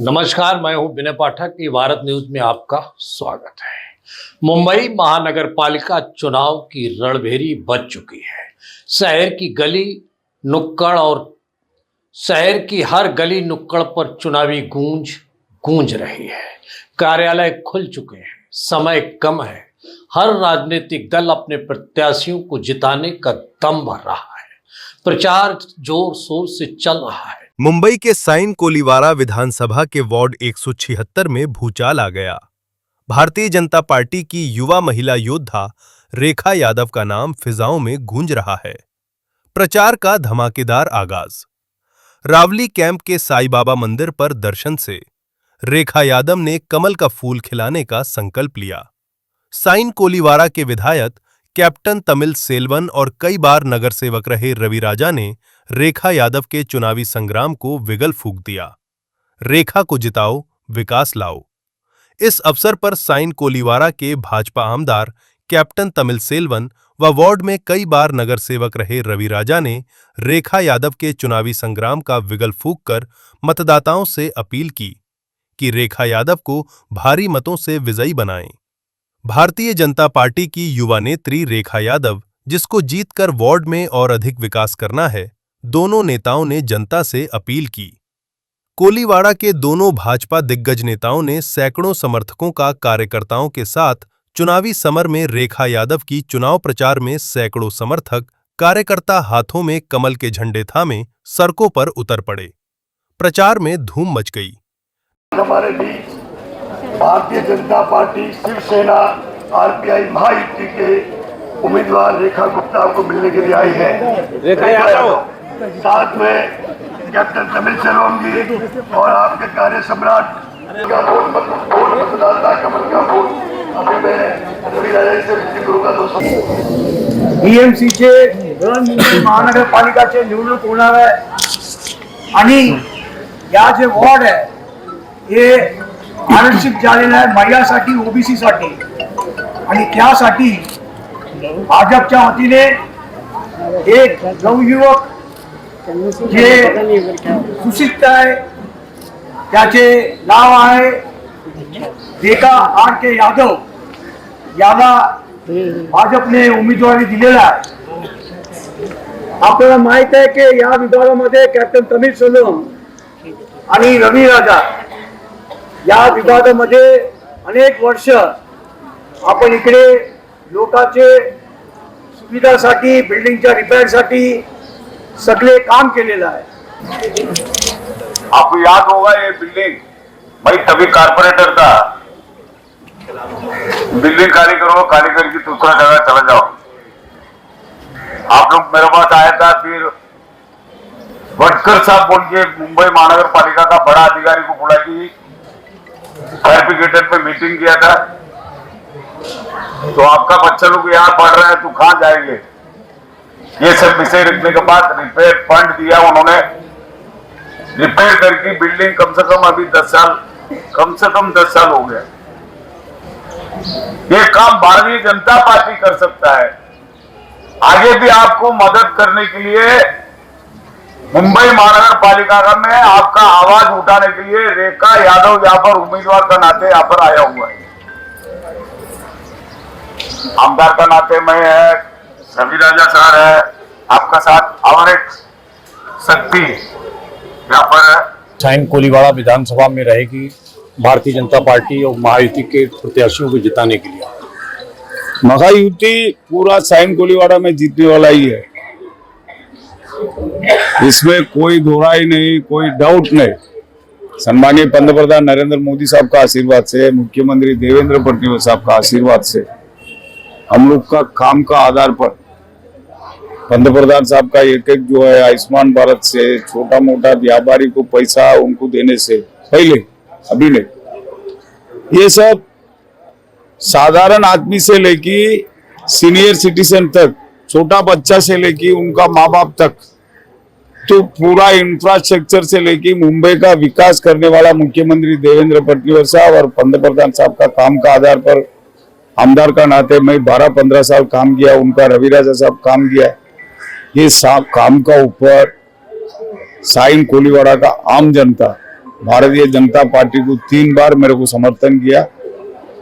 नमस्कार, मैं हूं विनय पाठक। भारत न्यूज में आपका स्वागत है। मुंबई महानगर पालिका चुनाव की रणभेरी बज चुकी है। शहर की गली नुक्कड़ और शहर की हर गली नुक्कड़ पर चुनावी गूंज रही है। कार्यालय खुल चुके हैं, समय कम है। हर राजनीतिक दल अपने प्रत्याशियों को जिताने का दम भर रहा है। प्रचार जोर शोर से चल रहा है। मुंबई के साइन कोलीवारा विधानसभा के वार्ड 176 में भूचाल आ गया। भारतीय जनता पार्टी की युवा महिला योद्धा रेखा यादव का नाम फिजाओं में गूंज रहा है। प्रचार का धमाकेदार आगाज। रावली कैंप के साईं बाबा मंदिर पर दर्शन से रेखा यादव ने कमल का फूल खिलाने का संकल्प लिया। साइन कोलीवारा के विधायक कैप्टन तमिल सेल्वन और कई बार नगर सेवक रहे रवि राजा ने रेखा यादव के चुनावी संग्राम को विगल फूंक दिया। रेखा को जिताओ, विकास लाओ। इस अवसर पर साइन कोलीवारा के भाजपा आमदार कैप्टन तमिल सेल्वन व वार्ड में कई बार नगर सेवक रहे रवि राजा ने रेखा यादव के चुनावी संग्राम का विगल फूंककर मतदाताओं से अपील की कि रेखा यादव को भारी मतों से विजयी बनाएं। भारतीय जनता पार्टी की युवा नेत्री रेखा यादव, जिसको जीतकर वार्ड में और अधिक विकास करना है, दोनों नेताओं ने जनता से अपील की। कोलीवाड़ा के दोनों भाजपा दिग्गज नेताओं ने सैकड़ों समर्थकों का कार्यकर्ताओं के साथ चुनावी समर में रेखा यादव की चुनाव प्रचार में सैकड़ों समर्थक कार्यकर्ता हाथों में कमल के झंडे थामे सड़कों पर उतर पड़े। प्रचार में धूम मच गई। हमारे बीच भारतीय जनता पार्टी, शिवसेना, आरपीआई महायुति के उम्मीदवार रेखा गुप्ता को मिलने के लिए आई है। रेखा यादव साथ में कैप्टन तमिल सेल्वम जी और आपके कार्य सम्राट का मतदाता कमल का वोट अभी मैं रवि राजा से विनंती करूंगा। दोस्तों, बीएमसीचे मुंबई महानगरपालिकाचे निवडणूक होणार आहे आणि या जे वॉर्ड आहे हे आरक्षित झालेलं आहे महिलांसाठी, ओबीसी साठी, आणि त्यासाठी भाजपच्या वतीने एक नवयुवक जे सुशिक्षित आहे, त्याचे नाव आहे रेखा आर.के. यादव, याला भाजपने उमेदवारी दिलेला आहे। आपल्याला माहित आहे की या विभागामध्ये कॅप्टन तमिल सेल्वम आणि रवि राजा या विभागामध्ये अनेक वर्ष आपण इकडे लोकांचे सुविधासाठी, बिल्डिंगच्या रिपेअरसाठी सगळे काम केलेलं आहे। आपको याद होगा ये बिल्डिंग, मैं तभी कारपोरेटर था। बिल्डिंग खाली करो, खाली करके दूसरा जगह चला जाओ। आप लोग मेरे पास आया था, फिर वटकर साहब बोल के मुंबई महानगर पालिका का बड़ा अधिकारी को बोला कि फायर ब्रिगेड पे मीटिंग किया था, तो आपका बच्चा लोग यहाँ पढ़ रहा है तो कहाँ जाएंगे, ये सब विषय रखने के बाद रिपेयर फंड दिया उन्होंने। रिपेयर करके बिल्डिंग कम से कम अभी 10 साल, कम से कम 10 साल हो गया। ये काम भारतीय जनता पार्टी कर सकता है। आगे भी आपको मदद करने के लिए मुंबई महानगर पालिका में आपका आवाज उठाने के लिए रेखा यादव यहाँ पर उम्मीदवार का नाते यहाँ पर आया हुआ है। आमदार का नाते मैं है, रवि राजा सर है, आपका साथ और एक शक्ति यहाँ पर है। साइन कोलीवाड़ा विधानसभा में रहेगी भारतीय जनता पार्टी और महायुति के प्रत्याशियों को जिताने के लिए। महायुति पूरा साइन कोलीवाड़ा में जीतने वाला ही है, इसमें कोई दोहराई नहीं, कोई डाउट नहीं। सम्मानीय पंतप्रधान नरेंद्र मोदी साहब का आशीर्वाद से, मुख्यमंत्री देवेंद्र फडणवीस साहब का आशीर्वाद से, हम लोग का काम का आधार पर पंतप्रधान साहब का एक जो है आयुष्मान भारत से, छोटा मोटा व्यापारी को पैसा उनको देने से पहले, अभी नहीं, ये सब साधारण आदमी से लेके सीनियर सिटीजन तक, छोटा बच्चा से लेके उनका माँ बाप तक, तो पूरा इंफ्रास्ट्रक्चर से लेके मुंबई का विकास करने वाला मुख्यमंत्री देवेंद्र फडणवीस साहब और पंतप्रधान साहब का काम का आधार पर आमदार का नाते मैं 12-15 साल काम किया, उनका रवि राजा साहब काम किया। ये सब काम का ऊपर साइन कोलीवाड़ा का आम जनता भारतीय जनता पार्टी को 3 बार मेरे को समर्थन किया।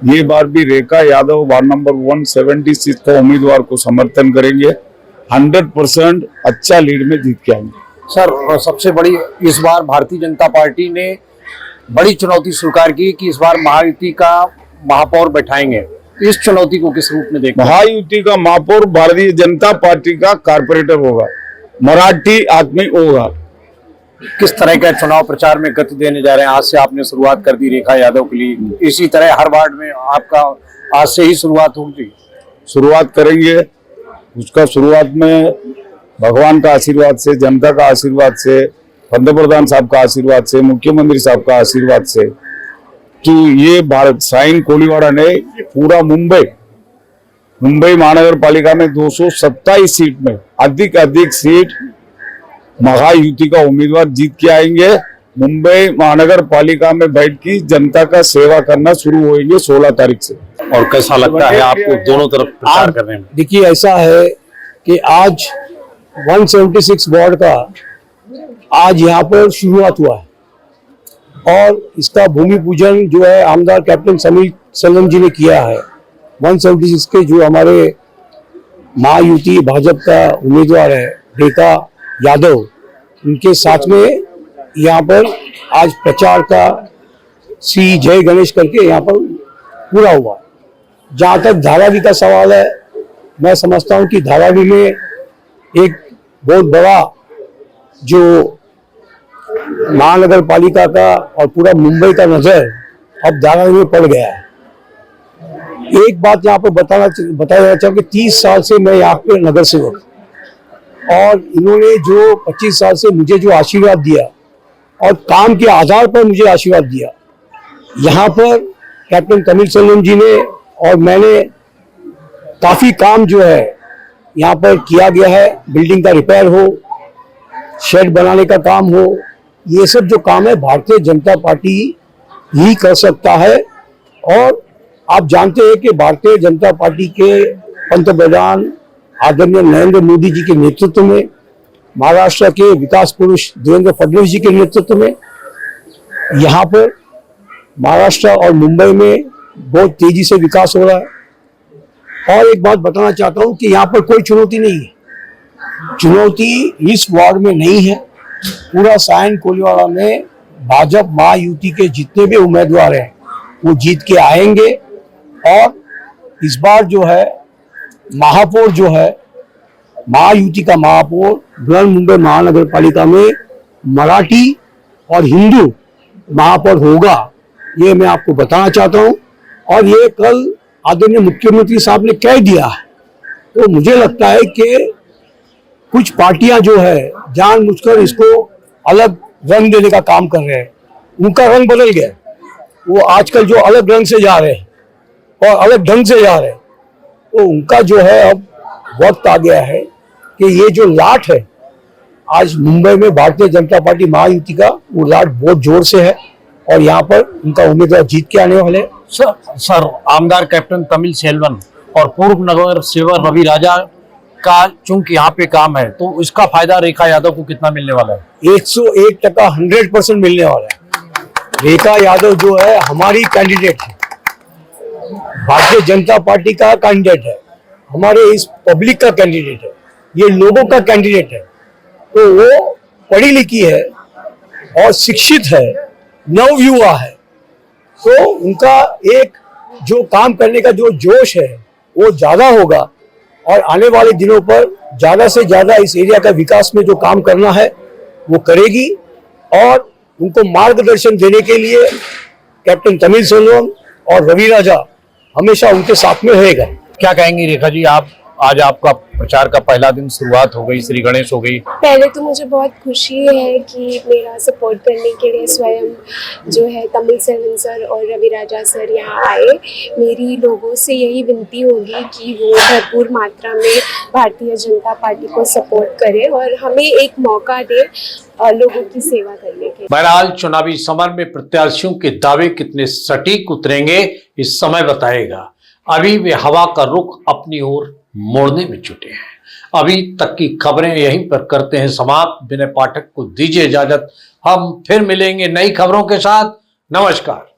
ये बार भी रेखा यादव वार्ड नंबर 176 का उम्मीदवार को समर्थन करेंगे। 100% अच्छा लीड में जीत के आएंगे। सर, सबसे बड़ी इस बार भारतीय जनता पार्टी ने बड़ी चुनौती स्वीकार की कि इस बार महायुति का महापौर बैठाएंगे। इस चुनौती को किस रूप में देखते हैं? महायुति का महापौर भारतीय जनता पार्टी का कारपोरेटर होगा, मराठी आदमी होगा। किस तरह का चुनाव प्रचार में गति देने जा रहे हैं? आज से आपने शुरुआत कर दी रेखा यादव के लिए, इसी तरह हर वार्ड में आपका आज से ही शुरुआत होगी? शुरुआत करेंगे। उसका शुरुआत में भगवान का आशीर्वाद से, जनता का आशीर्वाद से, पंतप्रधान साहब का आशीर्वाद से, मुख्यमंत्री साहब का आशीर्वाद से, तो ये भारत साइन कोलीवाड़ा ने पूरा मुंबई महानगर पालिका में 227 सीट में अधिक सीट महायुति का उम्मीदवार जीत के आएंगे। मुंबई महानगर पालिका में बैठ की जनता का सेवा करना शुरू होंगे 16 तारीख से। और कैसा लगता है आपको दोनों तरफ प्रचार करने में? देखिए, ऐसा है कि आज 176 वार्ड का आज यहाँ पर शुरुआत हुआ है और इसका भूमि पूजन जो है आमदार कैप्टन तमिल सेल्वम जी ने किया है। 176 के जो हमारे महायुति भाजपा का उम्मीदवार है रेखा यादव, उनके साथ में यहाँ पर आज प्रचार का श्री जय गणेश करके यहाँ पर पूरा हुआ। जहाँ तक धारावी का सवाल है, मैं समझता हूँ कि धारावी में एक बहुत बड़ा जो महानगर पालिका का और पूरा मुंबई का नजर अब धारावी में पड़ गया है। एक बात यहाँ पर बताया जाना चाहिए कि 30 साल से मैं यहाँ पे नगर सेवक, और इन्होंने जो 25 साल से मुझे जो आशीर्वाद दिया और काम के आधार पर मुझे आशीर्वाद दिया, यहाँ पर कैप्टन तमिल सेल्वम जी ने और मैंने काफी काम जो है यहाँ पर किया गया है। बिल्डिंग का रिपेयर हो, शेड बनाने का काम हो, ये सब जो काम है भारतीय जनता पार्टी ही कर सकता है। और आप जानते हैं कि भारतीय जनता पार्टी के पंतप्रधान आदरणीय नरेंद्र मोदी जी के नेतृत्व में, महाराष्ट्र के विकास पुरुष देवेंद्र फडणवीस जी के नेतृत्व में यहाँ पर महाराष्ट्र और मुंबई में बहुत तेजी से विकास हो रहा है। और एक बात बताना चाहता हूँ कि यहाँ पर कोई चुनौती नहीं है। चुनौती इस वार्ड में नहीं है। पूरा साइन कोलीवाड़ा में भाजपा महायुति के जितने भी उम्मीदवार हैं वो जीत के आएंगे। और इस बार जो है महापौर जो है महायुति का महापौर बृहन मुंबई महानगर पालिका में मराठी और हिंदू महापौर होगा, ये मैं आपको बताना चाहता हूँ। और ये कल आदरणीय मुख्यमंत्री साहब ने कह दिया है। तो मुझे लगता है कि कुछ पार्टियां जो है जानबूझकर इसको अलग रंग देने का काम कर रहे हैं। उनका रंग बदल गया, वो आजकल जो अलग रंग से जा रहे हैं और अलग ढंग से जा रहे हैं, तो उनका जो है अब वक्त आ गया है कि ये जो लाट है आज मुंबई में भारतीय जनता पार्टी महायुति का, वो लाट बहुत जोर से है और यहाँ पर उनका उम्मीदवार जीत के आने वाले हैं। सर, आमदार कैप्टन तमिल सेल्वम और पूर्व नगर सेवक रवि राजा का चूंकि यहाँ पे काम है, तो इसका फायदा रेखा यादव को कितना मिलने वाला है? 101% 100% मिलने वाला है। रेखा यादव जो है हमारी कैंडिडेट है, भारतीय जनता पार्टी का कैंडिडेट है, हमारे इस पब्लिक का कैंडिडेट है, ये लोगों का कैंडिडेट है। तो वो पढ़ी लिखी है और शिक्षित है, नवयुवा है, तो उनका एक जो काम करने का जो जोश है वो ज्यादा होगा और आने वाले दिनों पर ज्यादा से ज्यादा इस एरिया का विकास में जो काम करना है वो करेगी। और उनको मार्गदर्शन देने के लिए कैप्टन तमिल सेल्वम और रवि राजा हमेशा उनके साथ में रहेगा। क्या कहेंगी रेखा जी, आप आज आपका प्रचार का पहला दिन शुरुआत हो गई, श्री गणेश हो गई। पहले तो मुझे बहुत खुशी है कि मेरा सपोर्ट करने के लिए स्वयं जो है तमिल सेल्वम सर और रवि राजा सर यहाँ आए। मेरी लोगों से यही विनती होगी कि वो भरपूर मात्रा में भारतीय जनता पार्टी को सपोर्ट करें और हमें एक मौका दे लोगों की सेवा करने के। बहरहाल चुनावी समर में प्रत्याशियों के दावे कितने सटीक उतरेंगे इस समय बताएगा। अभी वे हवा का रुख अपनी ओर मोड़ने में जुटे हैं। अभी तक की खबरें यहीं पर करते हैं समाप्त। विनय पाठक को दीजिए इजाजत। हम फिर मिलेंगे नई खबरों के साथ। नमस्कार।